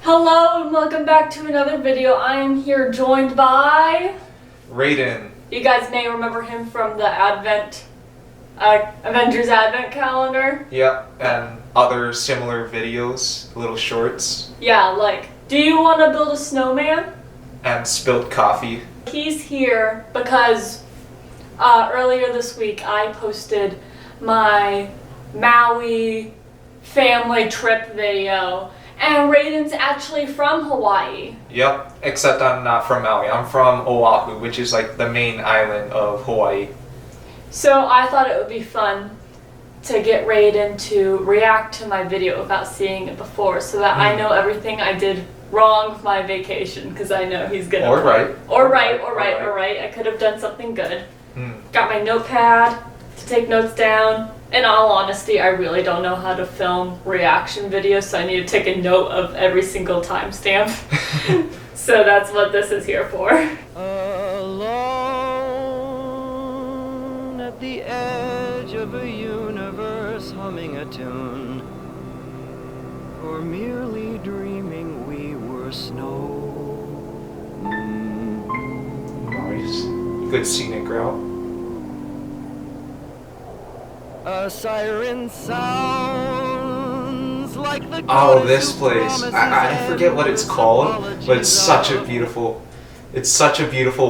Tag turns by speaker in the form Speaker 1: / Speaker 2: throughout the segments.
Speaker 1: Hello and welcome back to another video. I am here joined by
Speaker 2: Raiden.
Speaker 1: You guys may remember him from the Avengers Advent calendar.
Speaker 2: Yep, and other similar videos, little shorts.
Speaker 1: Yeah, like, do you want to build a snowman?
Speaker 2: And spilled coffee.
Speaker 1: He's here because earlier this week I posted my Maui family trip video. And Raiden's actually from Hawaii.
Speaker 2: Yep, except I'm not from Maui. I'm from Oahu, which is like the main island of Hawaii.
Speaker 1: So I thought it would be fun to get Raiden to react to my video without seeing it before, so that I know everything I did wrong with my vacation, because I know he's gonna
Speaker 2: Or right.
Speaker 1: Or right. I could have done something good. Got my notepad to take notes down. In all honesty, I really don't know how to film reaction videos, so I need to take a note of every single timestamp. So that's what this is here for.
Speaker 3: Alone at the edge of a universe, humming a tune, or merely dreaming we were snow.
Speaker 2: Nice. Good scenic route.
Speaker 3: A siren sounds like the
Speaker 2: Oh, this place. I forget what it's called, but it's such a beautiful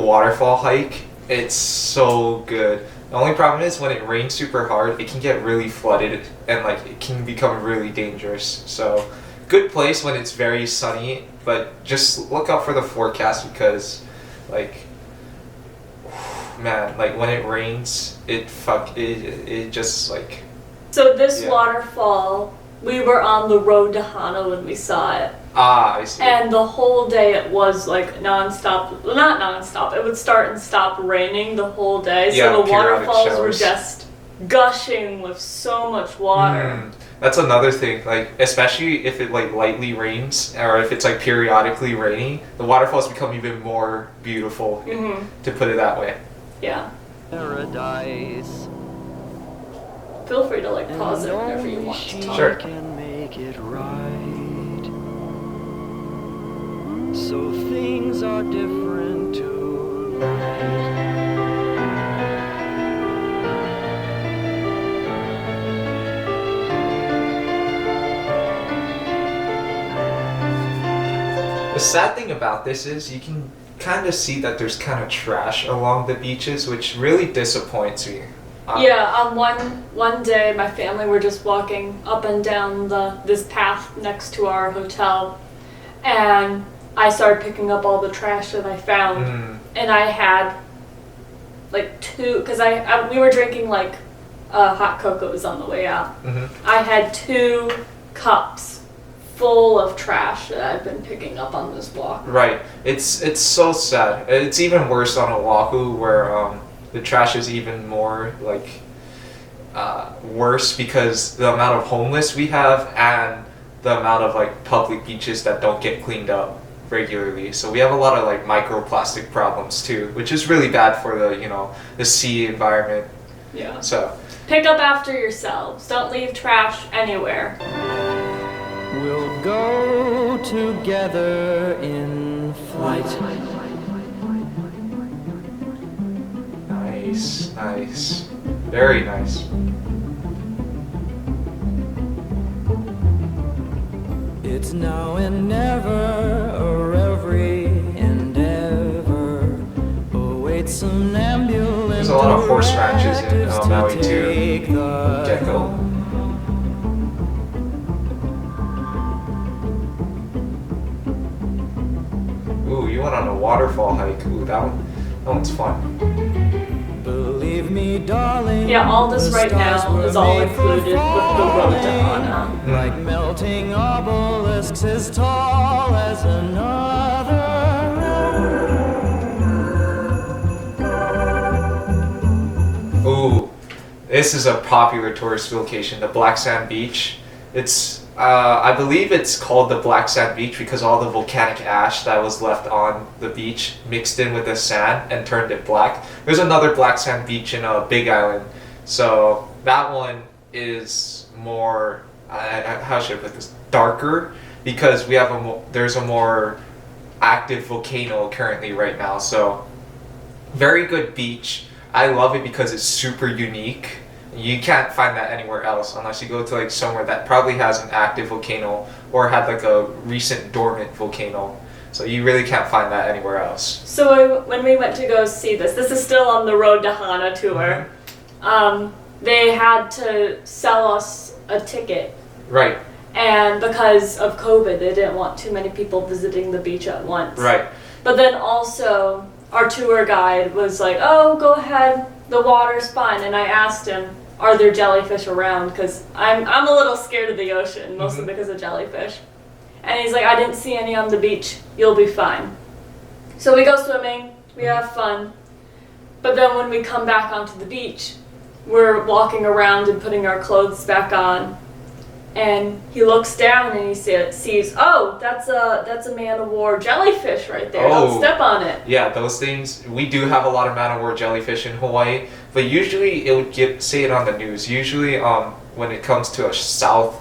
Speaker 2: waterfall hike. It's so good. The only problem is when it rains super hard, it can get really flooded and like it can become really dangerous. So, good place when it's very sunny, but just look out for the forecast because like man, like when it rains, it just like.
Speaker 1: So this waterfall, we were on the road to Hana when we saw it.
Speaker 2: Ah, I see.
Speaker 1: And the whole day it was like non-stop, not non-stop, it would start and stop raining the whole day.
Speaker 2: Yeah,
Speaker 1: so the waterfalls
Speaker 2: showers.
Speaker 1: were just gushing with so much water.
Speaker 2: That's another thing, like especially if it like lightly rains or if it's like periodically raining, the waterfalls become even more beautiful, to put it that way.
Speaker 1: Yeah.
Speaker 3: Paradise.
Speaker 1: Feel free to like pause it whenever you want to talk.
Speaker 2: Sure.
Speaker 3: Can make it right. So things are different tonight.
Speaker 2: The sad thing about this is you can kind of see that there's kind of trash along the beaches, which really disappoints me.
Speaker 1: Yeah, one day my family were just walking up and down this path next to our hotel, and I started picking up all the trash that I found, and I had like two, because we were drinking like hot cocos on the way out. I had 2 cups full of trash that I've been picking up on this walk.
Speaker 2: Right. It's so sad. It's even worse on Oahu where the trash is even more like worse because the amount of homeless we have and the amount of like public beaches that don't get cleaned up regularly. So we have a lot of like microplastic problems too, which is really bad for the sea environment.
Speaker 1: Yeah.
Speaker 2: So
Speaker 1: pick up after yourselves. Don't leave trash anywhere.
Speaker 3: We'll go together in flight.
Speaker 2: Nice. Very nice.
Speaker 3: It's now and never, or every endeavor awaits some ambulance.
Speaker 2: There's a lot of horse ranches in Maui too. Gecko. Ooh, you went on a waterfall hike. Ooh, that one's fun.
Speaker 3: Believe me, darling.
Speaker 1: Yeah, all this right now is all included with the road to Hana.
Speaker 3: Like melting obelisks as tall as another.
Speaker 2: Ooh, this is a popular tourist location, the Black Sand Beach. It's I believe it's called the Black Sand Beach because all the volcanic ash that was left on the beach mixed in with the sand and turned it black. There's another Black Sand Beach in Big Island, so that one is more, how should I put this, darker. because we have there's a more active volcano currently right now. So very good beach. I love it because it's super unique. You can't find that anywhere else unless you go to like somewhere that probably has an active volcano or had like a recent dormant volcano. So you really can't find that anywhere else.
Speaker 1: So when we went to go see this is still on the Road to Hana tour. They had to sell us a ticket.
Speaker 2: Right.
Speaker 1: And because of COVID, they didn't want too many people visiting the beach at once.
Speaker 2: Right.
Speaker 1: But then also, our tour guide was like, oh, go ahead, the water's fine. And I asked him, are there jellyfish around? Because I'm a little scared of the ocean, mostly because of jellyfish. And he's like, I didn't see any on the beach. You'll be fine. So we go swimming, we have fun. But then when we come back onto the beach, we're walking around and putting our clothes back on. And he looks down and he sees, oh, that's a man-of-war jellyfish right there. Don't step on it.
Speaker 2: Yeah, those things. We do have a lot of man-of-war jellyfish in Hawaii, but usually it would say it on the news. Usually, when it comes to a south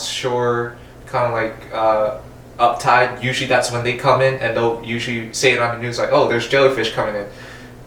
Speaker 2: shore, kind of like uptide, usually that's when they come in, and they'll usually say it on the news like, oh, there's jellyfish coming in.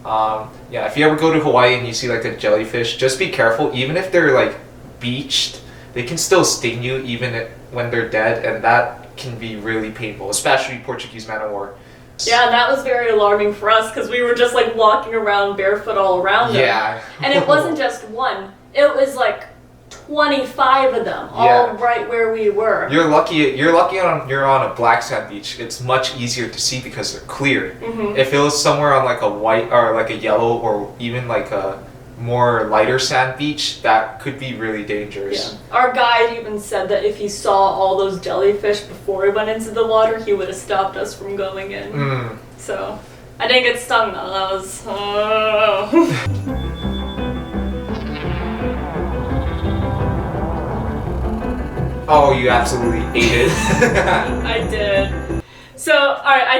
Speaker 2: Yeah, if you ever go to Hawaii and you see like a jellyfish, just be careful. Even if they're like beached, they can still sting you even when they're dead, and that can be really painful, especially Portuguese man-of-war.
Speaker 1: Yeah, and that was very alarming for us because we were just like walking around barofoot all around them.
Speaker 2: Yeah.
Speaker 1: And it wasn't just one, it was like 25 of them, all right where we were.
Speaker 2: You're lucky you're on a black sand beach. It's much easier to see because they're clear. If it was somewhere on like a white or like a yellow or even like a more lighter sand beach, that could be really dangerous.
Speaker 1: Yeah. Our guide even said that if he saw all those jellyfish before we went into the water, he would have stopped us from going in. So I didn't get stung though. That was
Speaker 2: Oh, you absolutely ate it.
Speaker 1: I did. So, alright, I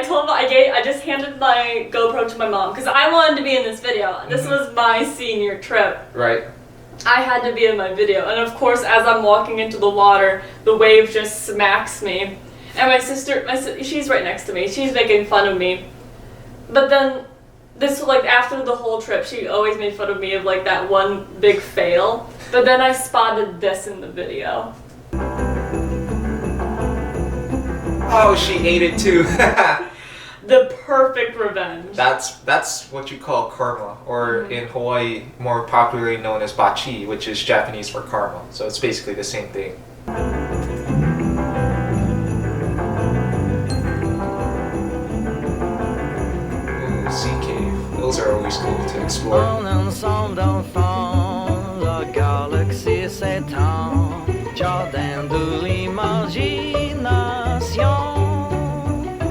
Speaker 1: just handed my GoPro to my mom because I wanted to be in this video. This was my senior trip.
Speaker 2: Right.
Speaker 1: I had to be in my video. And of course, as I'm walking into the water, the wave just smacks me. And my sister, she's right next to me. She's making fun of me. But then, after the whole trip, she always made fun of me of like that one big fail. But then I spotted this in the video.
Speaker 2: Oh, she ate it too.
Speaker 1: The perfect revenge.
Speaker 2: That's what you call karma, or in Hawaii, more popularly known as bachi, which is Japanese for karma. So it's basically the same thing. Ooh, sea cave. Those are always cool to explore.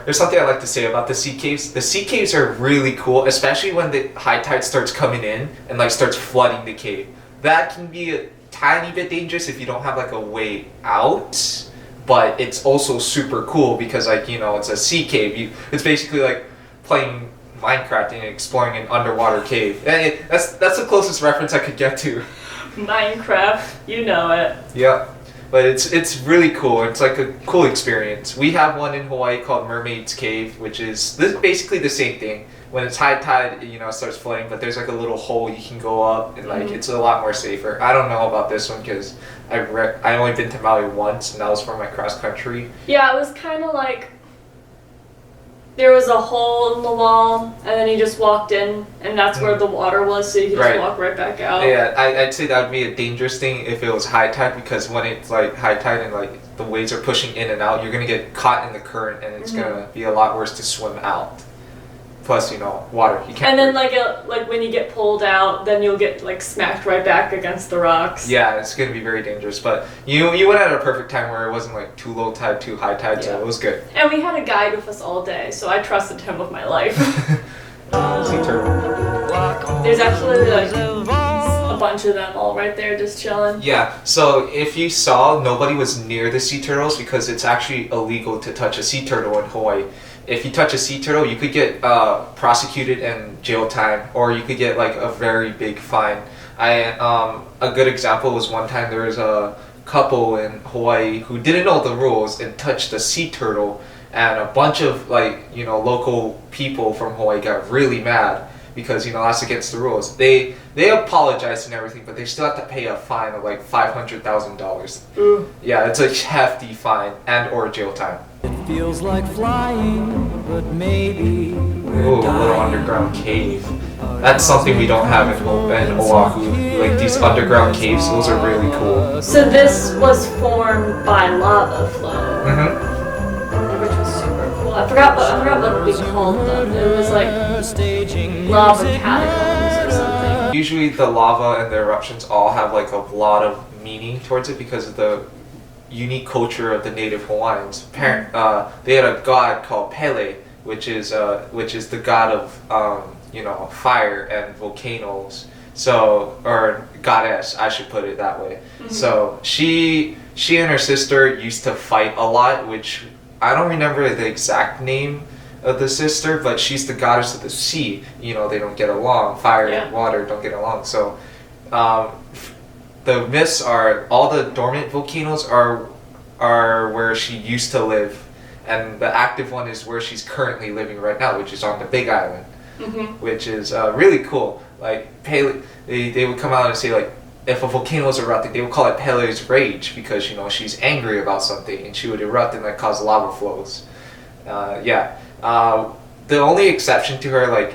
Speaker 2: There's something I like to say about the sea caves. The sea caves are really cool, especially when the high tide starts coming in and like starts flooding the cave. That can be a tiny bit dangerous if you don't have like a way out, but it's also super cool because like, you know, it's a sea cave. It's basically like playing Minecraft and exploring an underwater cave. And that's the closest reference I could get to.
Speaker 1: Minecraft, you know it.
Speaker 2: Yeah. But it's really cool. It's like a cool experience. We have one in Hawaii called Mermaid's Cave, which is basically the same thing. When it's high tide, you know, it starts flooding, but there's like a little hole you can go up, and like it's a lot more safer. I don't know about this one because I only been to Maui once, and that was for my cross country.
Speaker 1: Yeah, it was kind of like there was a hole in the wall, and then you just walked in, and that's where the water was, so you could just walk right back out.
Speaker 2: Yeah, I'd say that would be a dangerous thing if it was high tide, because when it's like high tide and like the waves are pushing in and out, you're gonna get caught in the current, and it's gonna be a lot worse to swim out. Plus, you know, water. You can't.
Speaker 1: And then like when you get pulled out, then you'll get like smacked right back against the rocks.
Speaker 2: Yeah, it's gonna be very dangerous. But you went at a perfect time where it wasn't like too low tide, too high tide, so it was good.
Speaker 1: And we had a guide with us all day, so I trusted him with my life.
Speaker 2: Sea turtle.
Speaker 1: There's actually like a bunch of them all right there just chilling.
Speaker 2: Yeah, so if you saw, nobody was near the sea turtles because it's actually illegal to touch a sea turtle in Hawaii. If you touch a sea turtle, you could get prosecuted and jail time, or you could get like a very big fine. A good example was one time there was a couple in Hawaii who didn't know the rules and touched a sea turtle, and a bunch of local people from Hawaii got really mad because that's against the rules. They apologized and everything, but they still have to pay a fine of like $500,000. Yeah, it's a hefty fine and or jail time.
Speaker 3: It feels like flying, but maybe we're
Speaker 2: Ooh, a little
Speaker 3: dying.
Speaker 2: underground cave. That's something we don't have in Oahu. Like these underground caves, those are really cool.
Speaker 1: So this was formed by lava flow,
Speaker 2: Mm-hmm.
Speaker 1: which was super cool. I forgot what we called them. It was like lava catacombs or something.
Speaker 2: Usually the lava and the eruptions all have like a lot of meaning towards it because of the unique culture of the native Hawaiians. They had a god called Pele, which is the god of fire and volcanoes. So, or goddess, I should put it that way. So she and her sister used to fight a lot, which I don't remember the exact name of the sister, but she's the goddess of the sea. They don't get along. Fire and water don't get along. So the myths are all the dormant volcanoes are where she used to live, and the active one is where she's currently living right now, which is on the Big Island, which is really cool. Like Pele, they would come out and say like if a volcano is erupting, they would call it Pele's rage because she's angry about something and she would erupt and like cause lava flows. The only exception to her like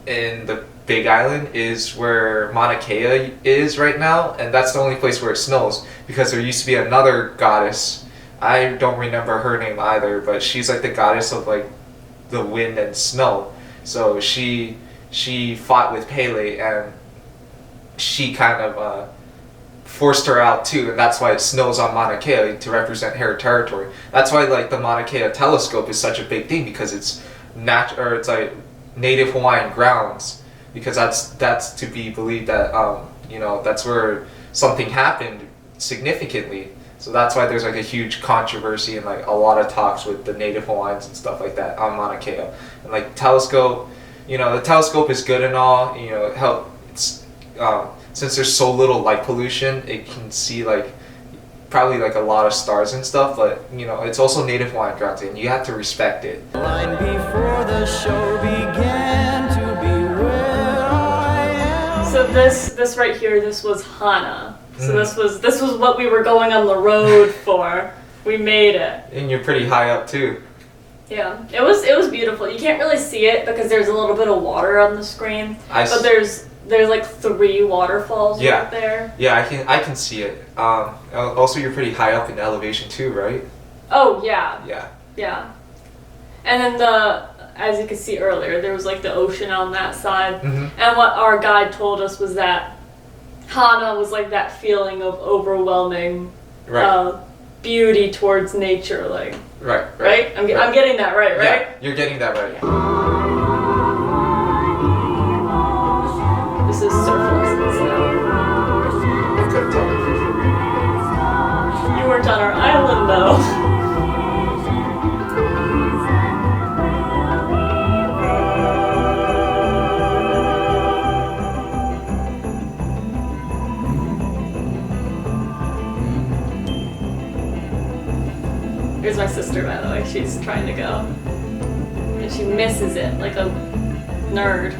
Speaker 2: in the Big Island is where Mauna Kea is right now, and that's the only place where it snows because there used to be another goddess. I don't remember her name either, but she's like the goddess of like the wind and snow. So she fought with Pele, and she kind of forced her out too, and that's why it snows on Mauna Kea to represent her territory. That's why like the Mauna Kea telescope is such a big thing because it's it's like native Hawaiian grounds. Because that's to be believed that that's where something happened significantly. So that's why there's like a huge controversy and like a lot of talks with the native Hawaiians and stuff like that on Mauna Kea. And like telescope, the telescope is good and all. Since there's so little light pollution, it can see like probably like a lot of stars and stuff. But it's also native Hawaiian grounds, and you have to respect it.
Speaker 3: Line before the show began to be where I am.
Speaker 1: So this right here, this was Hana. So this was what we were going on the road for. We made it.
Speaker 2: And you're pretty high up too.
Speaker 1: Yeah, it was beautiful. You can't really see it because there's a little bit of water on the screen, but there's like 3 waterfalls right there.
Speaker 2: Yeah, I can see it. Also, you're pretty high up in elevation too, right?
Speaker 1: Oh yeah.
Speaker 2: Yeah.
Speaker 1: Yeah. And then as you could see earlier, there was like the ocean on that side. And what our guide told us was that Hana was like that feeling of overwhelming beauty towards nature, like. Right? I'm getting that right?
Speaker 2: Yeah, you're getting that right.
Speaker 1: This is surf lessons now.
Speaker 2: I couldn't tell the
Speaker 1: You weren't on our island though. Here's my sister, by the way. She's trying to go. And she misses it like a nerd.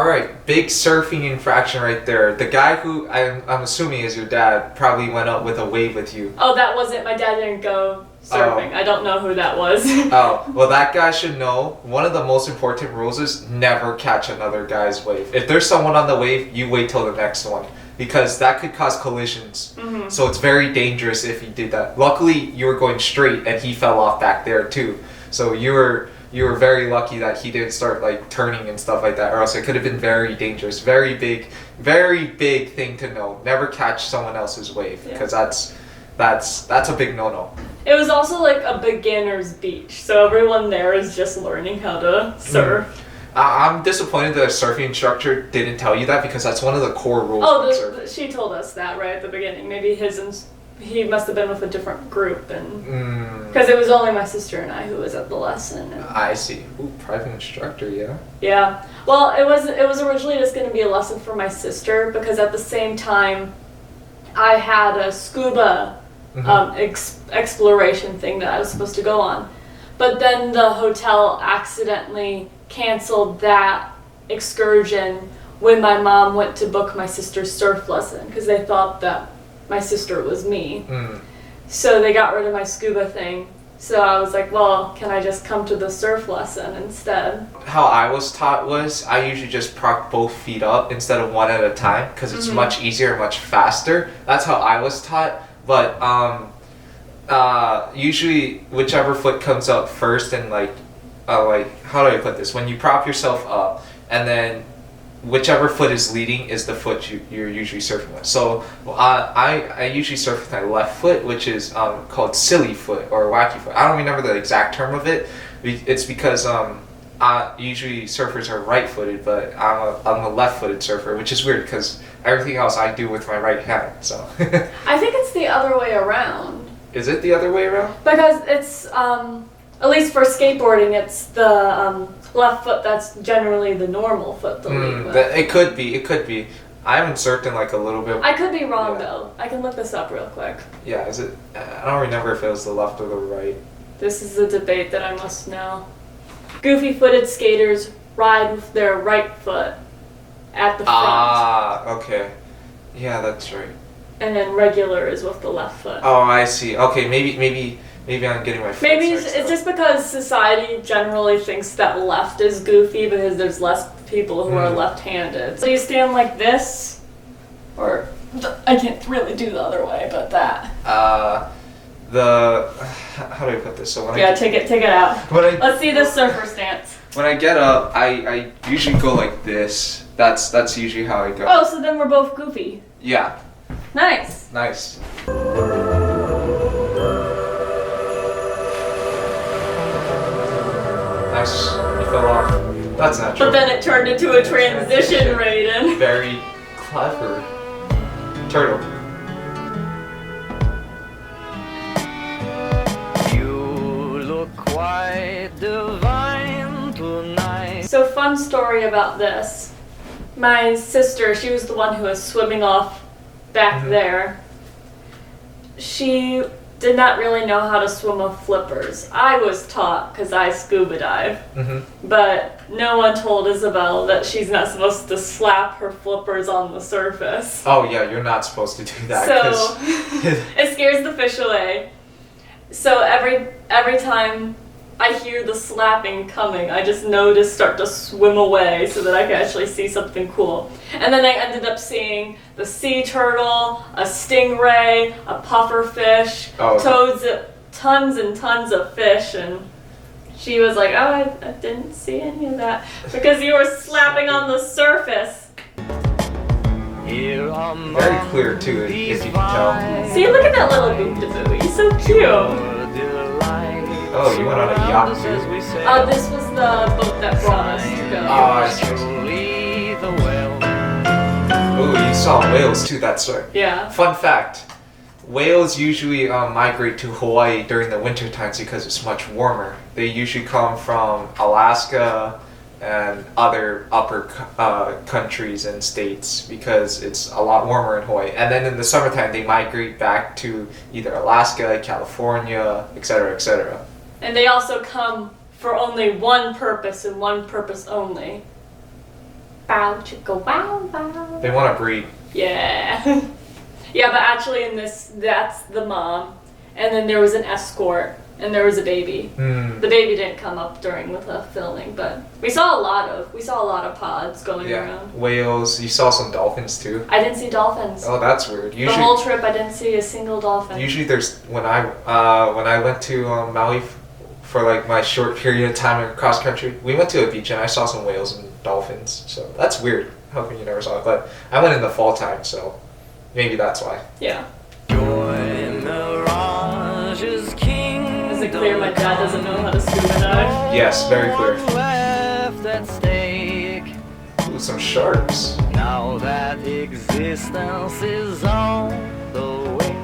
Speaker 2: Alright, big surfing infraction right there. The guy who I'm assuming is your dad probably went up with a wave with you.
Speaker 1: Oh, that wasn't. My dad didn't go surfing. I don't know who that was.
Speaker 2: Oh, well that guy should know. One of the most important rules is never catch another guy's wave. If there's someone on the wave, you wait till the next one. Because that could cause collisions. So it's very dangerous if he did that. Luckily, you were going straight and he fell off back there too. So you were very lucky that he didn't start like turning and stuff like that, or else it could have been very dangerous. Very big thing to know. Never catch someone else's wave, because that's a big no-no.
Speaker 1: It was also like a beginner's beach, so everyone there is just learning how to surf.
Speaker 2: I'm disappointed that a surfing instructor didn't tell you that, because that's one of the core rules.
Speaker 1: Oh, she told us that right at the beginning. Maybe his he must have been with a different group, and
Speaker 2: Mm,
Speaker 1: because it was only my sister and I who was at the lesson. And,
Speaker 2: I see. Ooh, private instructor, yeah.
Speaker 1: yeah. Well, it was originally just going to be a lesson for my sister because at the same time, I had a scuba exploration thing that I was supposed to go on, but then the hotel accidentally canceled that excursion when my mom went to book my sister's surf lesson because they thought that my sister was me.
Speaker 2: Mm.
Speaker 1: So they got rid of my scuba thing. So I was like, well, can I just come to the surf lesson instead?
Speaker 2: How I was taught was I usually just prop both feet up instead of one at a time because it's much easier, much faster. That's how I was taught. But usually whichever foot comes up first and like how do I put this? When you prop yourself up and then whichever foot is leading is the foot you're usually surfing with. So I usually surf with my left foot, which is called silly foot or wacky foot. I don't remember the exact term of it. It's because usually surfers are right-footed, but I'm a left-footed surfer, which is weird because everything else I do with my right hand. So
Speaker 1: I think it's the other way around.
Speaker 2: Is it the other way around?
Speaker 1: Because it's, at least for skateboarding, it's the left foot that's generally the normal foot to lead with.
Speaker 2: It could be. I haven't surfed in like a little bit.
Speaker 1: I could be wrong
Speaker 2: Yeah.
Speaker 1: though. I can look this up real quick.
Speaker 2: Yeah, is it? I don't remember if it was the left or the right.
Speaker 1: This is a debate that I must know. Goofy-footed skaters ride with their right foot at the front,
Speaker 2: Ah, okay. Yeah, that's right.
Speaker 1: and then regular is with the left foot.
Speaker 2: Oh, I see. Okay, maybe I'm getting my foots
Speaker 1: Maybe
Speaker 2: mixed
Speaker 1: it's
Speaker 2: up.
Speaker 1: just because society generally thinks that left is goofy because there's less people who are left-handed. So you stand like this, or I can't really do the other way, but that.
Speaker 2: How do I put this? So when
Speaker 1: Yeah, take it out.
Speaker 2: when I
Speaker 1: Let's see the surfer stance.
Speaker 2: when I get up, I usually go like this. That's usually how I go.
Speaker 1: Oh, so then we're both goofy.
Speaker 2: Yeah,
Speaker 1: Nice.
Speaker 2: nice. Nice. You fell off. That's natural.
Speaker 1: But then it turned into a transition, Raiden.
Speaker 2: Very clever. Turtle.
Speaker 3: You look quite divine tonight.
Speaker 1: So fun story about this. My sister, she was the one who was swimming off back there. She did not really know how to swim with flippers. I was taught because I scuba dive. But no one told Isabel that she's not supposed to slap her flippers on the surface.
Speaker 2: Oh yeah, you're not supposed to do that.
Speaker 1: So
Speaker 2: 'cause-
Speaker 1: it scares the fish away. So every time I hear the slapping coming, I just know to start to swim away so that I can actually see something cool. And then I ended up seeing the sea turtle, a stingray, a puffer fish, toads, tons and tons of fish, and she was like, oh, I didn't see any of that because you were slapping on the surface.
Speaker 2: Very clear too, if you can tell.
Speaker 1: See, look at that little boop-de-boo. He's so cute.
Speaker 2: Oh, you went on a yacht too?
Speaker 1: This was the boat that brought us to go.
Speaker 2: Oh, I see. Oh, you saw whales too, that's right.
Speaker 1: Yeah.
Speaker 2: Fun fact, whales usually migrate to Hawaii during the winter times because it's much warmer. They usually come from Alaska and other upper countries and states because it's a lot warmer in Hawaii. And then in the summertime, they migrate back to either Alaska, California, etc., etc.
Speaker 1: And they also come for only one purpose and one purpose only. Bow chicka wow wow.
Speaker 2: They want to breed.
Speaker 1: Yeah. Yeah, but actually in this, that's the mom. And then there was an escort. And there was a baby. The baby didn't come up during the filming, but we saw a lot of pods going around.
Speaker 2: Whales. You saw some dolphins too.
Speaker 1: I didn't see dolphins.
Speaker 2: Oh, that's weird.
Speaker 1: The whole trip, I didn't see a single dolphin.
Speaker 2: Usually, there's when I went to Maui for like my short period of time in cross country. We went to a beach and I saw some whales and dolphins. So that's weird. How come you never saw it? But I went in the fall time, so maybe that's why.
Speaker 1: Yeah.
Speaker 3: Joy Mirage is king.
Speaker 1: Is it clear my dad doesn't know how to scuba dive?
Speaker 2: Yes, very clear.
Speaker 3: Left at stake.
Speaker 2: Ooh, some sharks.
Speaker 3: Now that existence is on the way,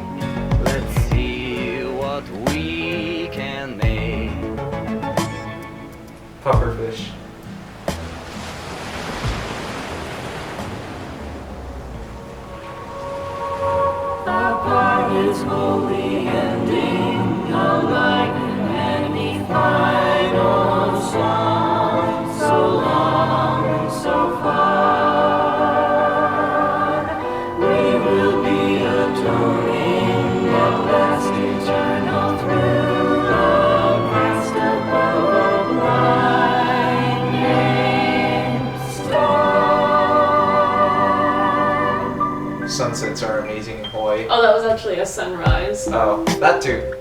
Speaker 2: Hawaii.
Speaker 1: Oh, that was actually a sunrise.
Speaker 2: Oh, that too.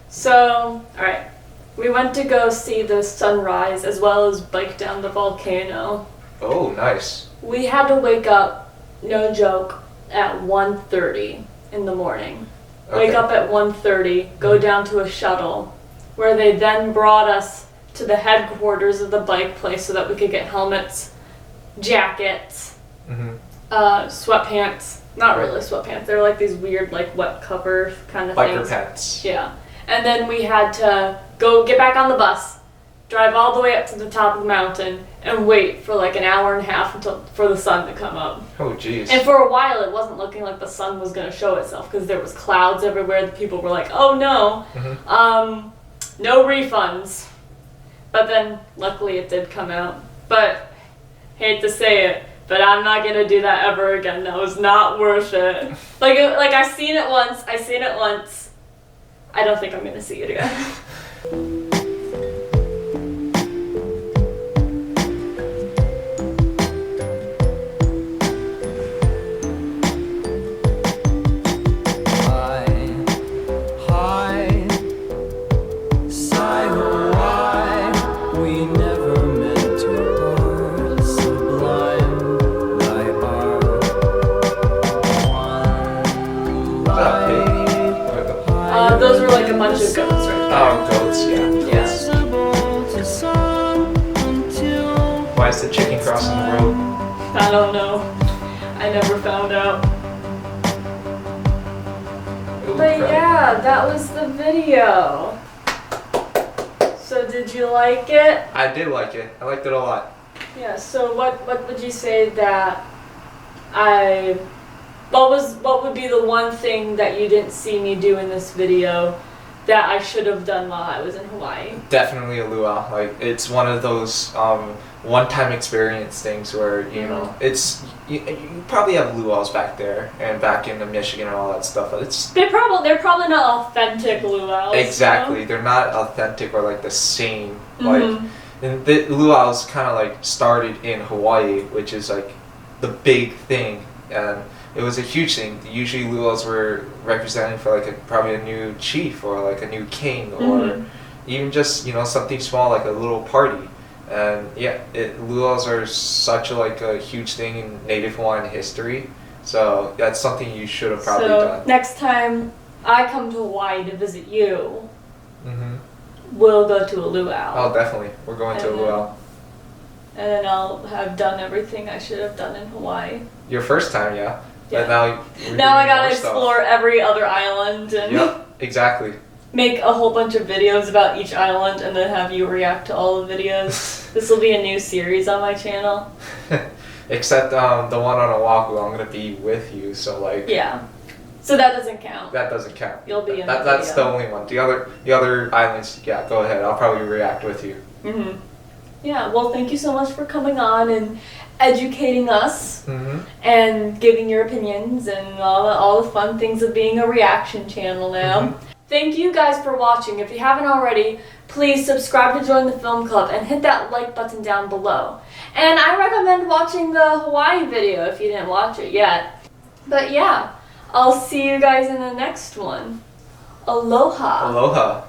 Speaker 1: So, alright. We went to go see the sunrise as well as bike down the volcano.
Speaker 2: Oh, nice.
Speaker 1: We had to wake up, no joke, at 1:30 in the morning. Wake up at 1:30, go down to a shuttle, where they then brought us to the headquarters of the bike place so that we could get helmets, jackets, sweatpants. Not really sweatpants. They're like these weird, like wet cover kind of
Speaker 2: Biker
Speaker 1: things.
Speaker 2: pants.
Speaker 1: Yeah. And then we had to go get back on the bus, drive all the way up to the top of the mountain, and wait for like an hour and a half for the sun to come up.
Speaker 2: Oh, jeez.
Speaker 1: And for a while, it wasn't looking like the sun was going to show itself because there was clouds everywhere. The people were like, "Oh no, no refunds." But then, luckily, it did come out. But hate to say it, but I'm not gonna do that ever again. That was not worth it. Like I seen it once. I don't think I'm gonna see it again. Those were like a bunch of goats right there.
Speaker 2: Oh, goats, yeah.
Speaker 1: Yes.
Speaker 2: Why is the chicken crossing the road?
Speaker 1: I don't know. I never found out.
Speaker 2: Ooh,
Speaker 1: But
Speaker 2: crap.
Speaker 1: yeah, that was the video. So did you like it?
Speaker 2: I did like it. I liked it a lot.
Speaker 1: Yeah, so what would you say that what would be the one thing that you didn't see me do in this video that I should have done while I was in Hawaii?
Speaker 2: Definitely a luau. Like, it's one of those one-time experience things where, you know, it's you probably have luau's back there and back in Michigan and all that stuff, but it's
Speaker 1: They're probably not authentic luau's.
Speaker 2: exactly,
Speaker 1: You know?
Speaker 2: they're not authentic or like the same. Like, and the luau's kind of like started in Hawaii, which is like the big thing, and it was a huge thing. Usually luau's were representing for like probably a new chief or like a new king or even just, you know, something small like a little party. And yeah, luau's are such a huge thing in Native Hawaiian history. So that's something you should have probably done.
Speaker 1: Next time I come to Hawaii to visit you,
Speaker 2: Mm-hmm.
Speaker 1: we'll go to a luau.
Speaker 2: Oh, definitely. We're going to a luau.
Speaker 1: And then I'll have done everything I should have done in Hawaii.
Speaker 2: Your first time, yeah.
Speaker 1: Yeah.
Speaker 2: But now
Speaker 1: Now I gotta
Speaker 2: more stuff.
Speaker 1: explore every other island and
Speaker 2: Yep, exactly.
Speaker 1: make a whole bunch of videos about each island and then have you react to all the videos. This will be a new series on my channel.
Speaker 2: Except the one on Oahu, I'm gonna be with you, so like
Speaker 1: Yeah. So that doesn't count.
Speaker 2: that doesn't count.
Speaker 1: You'll be in the
Speaker 2: That's
Speaker 1: video.
Speaker 2: the only one. The other islands, yeah, go ahead. I'll probably react with you.
Speaker 1: Mm-hmm. Yeah, well, thank you so much for coming on and educating us
Speaker 2: Mm-hmm.
Speaker 1: and giving your opinions and all the fun things of being a reaction channel now. Thank you guys for watching. If you haven't already, please subscribe to join the film club and hit that like button down below. And I recommend watching the Hawaii video if you didn't watch it yet. But yeah, I'll see you guys in the next one. Aloha.
Speaker 2: Aloha.